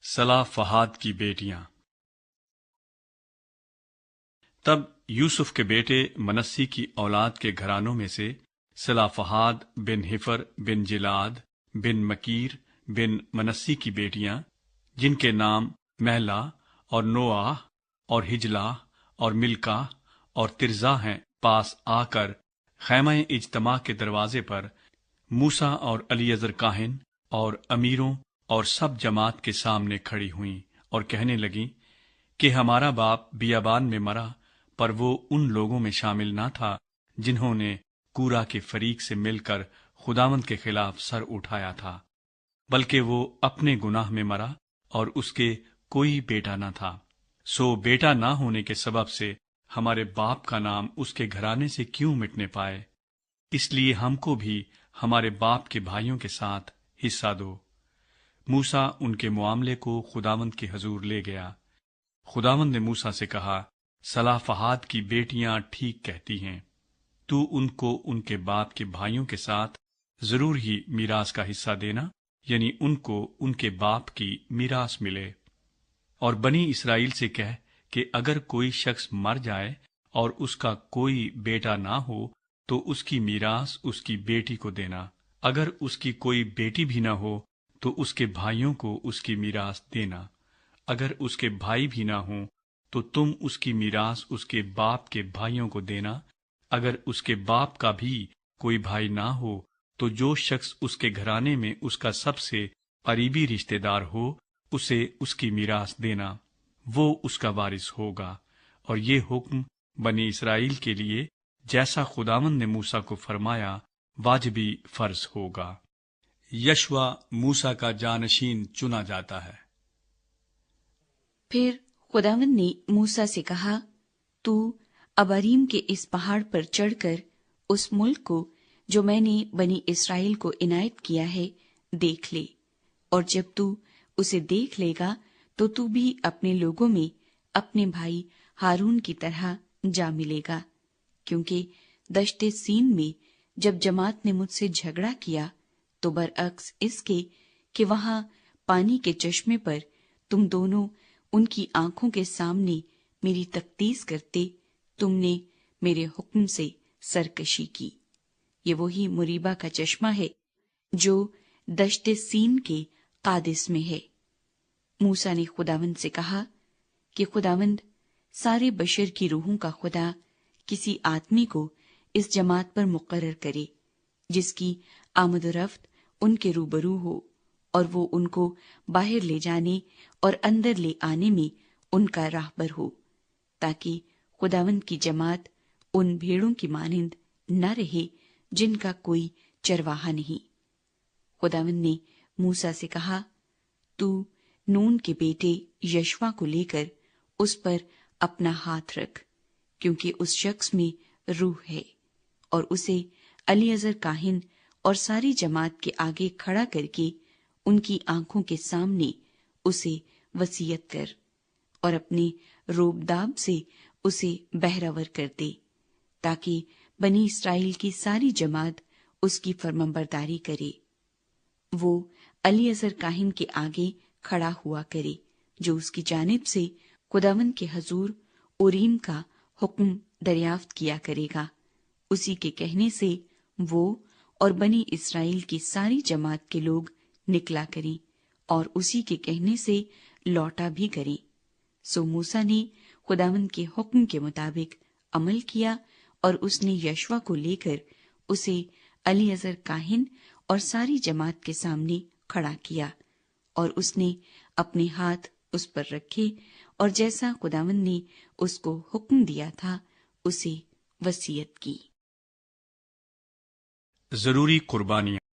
صلاح کی بیٹیاں۔ تب یوسف کے بیٹے منسی کی اولاد کے گھرانوں میں سے صلاح بن حفر بن جلاد بن مکیر بن منسی کی بیٹیاں، جن کے نام مہلا اور نوآح اور ہجلا اور ملکا اور ترزا ہیں، پاس آ کر خیمہ اجتماع کے دروازے پر موسیٰ اور الیعزر کاہن اور امیروں اور سب جماعت کے سامنے کھڑی ہوئیں اور کہنے لگیں کہ ہمارا باپ بیابان میں مرا، پر وہ ان لوگوں میں شامل نہ تھا جنہوں نے کورہ کے فریق سے مل کر خداوند کے خلاف سر اٹھایا تھا، بلکہ وہ اپنے گناہ میں مرا اور اس کے کوئی بیٹا نہ تھا۔ سو بیٹا نہ ہونے کے سبب سے ہمارے باپ کا نام اس کے گھرانے سے کیوں مٹنے پائے؟ اس لیے ہم کو بھی ہمارے باپ کے بھائیوں کے ساتھ حصہ دو۔ موسیٰ ان کے معاملے کو خداوند کے حضور لے گیا۔ خداوند نے موسیٰ سے کہا، صلاح کی بیٹیاں ٹھیک کہتی ہیں، تو ان کو ان کے باپ کے بھائیوں کے ساتھ ضرور ہی میراث کا حصہ دینا، یعنی ان کو ان کے باپ کی میراث ملے۔ اور بنی اسرائیل سے کہہ کہ اگر کوئی شخص مر جائے اور اس کا کوئی بیٹا نہ ہو تو اس کی میراث اس کی بیٹی کو دینا، اگر اس کی کوئی بیٹی بھی نہ ہو تو اس کے بھائیوں کو اس کی میراث دینا، اگر اس کے بھائی بھی نہ ہوں تو تم اس کی میراث اس کے باپ کے بھائیوں کو دینا، اگر اس کے باپ کا بھی کوئی بھائی نہ ہو تو جو شخص اس کے گھرانے میں اس کا سب سے قریبی رشتہ دار ہو اسے اس کی میراث دینا، وہ اس کا وارث ہوگا۔ اور یہ حکم بنی اسرائیل کے لیے جیسا خداوند نے موسیٰ کو فرمایا واجبی فرض ہوگا۔ یشوع موسیٰ کا جانشین چنا جاتا ہے۔ پھر خداوند نے موسیٰ سے کہا، تو اباریم کے اس پہاڑ پر چڑھ کر اس ملک کو جو میں نے بنی اسرائیل کو عنایت کیا ہے دیکھ لے، اور جب تو اسے دیکھ لے گا تو تو بھی اپنے لوگوں میں اپنے بھائی ہارون کی طرح جا ملے گا، کیونکہ دشت سین میں جب جماعت نے مجھ سے جھگڑا کیا تو برعکس اس کے کہ وہاں پانی کے چشمے پر تم دونوں ان کی آنکھوں کے سامنے میری تفتیش کرتے، تم نے میرے حکم سے سرکشی کی۔ یہ وہی مریبہ کا چشمہ ہے جو دشت سین کے قادس میں ہے۔ موسیٰ نے خداوند سے کہا کہ خداوند سارے بشر کی روحوں کا خدا کسی آدمی کو اس جماعت پر مقرر کرے جس کی آمد و رفت ان کے روبرو ہو، اور وہ ان کو باہر لے جانے اور اندر لے آنے میں ان کا راہبر ہو، تاکہ خداوند کی جماعت ان بھیڑوں کی مانند نہ رہے جن کا کوئی چرواہا نہیں۔ خداوند نے موسیٰ سے کہا، تو نون کے بیٹے یشوع کو لے کر اس پر اپنا ہاتھ رکھ، کیونکہ اس شخص میں روح ہے، اور اسے الیعزر کاہن اور ساری جماعت کے آگے کھڑا کر کے ان کی آنکھوں کے سامنے اسے وصیت کر، اور اپنے روب داب سے اسے بہرور کر دے، تاکہ بنی اسرائیل کی ساری جماعت اس کی فرمانبرداری کرے۔ وہ الیعزر کاہن کے آگے کھڑا ہوا کرے جو اس کی جانب سے خداوند کے حضور اوریم کا حکم دریافت کیا کرے گا، اسی کے کہنے سے وہ اور بنی اسرائیل کی ساری جماعت کے لوگ نکلا کریں، اور اسی کے کہنے سے لوٹا بھی کریں۔ سو موسیٰ نے خداوند کے حکم کے مطابق عمل کیا، اور اس نے یشوع کو لے کر اسے الیعزر کاہن اور ساری جماعت کے سامنے کھڑا کیا، اور اس نے اپنے ہاتھ اس پر رکھے، اور جیسا خداوند نے اس کو حکم دیا تھا اسے وصیت کی۔ ضروری قربانیاں۔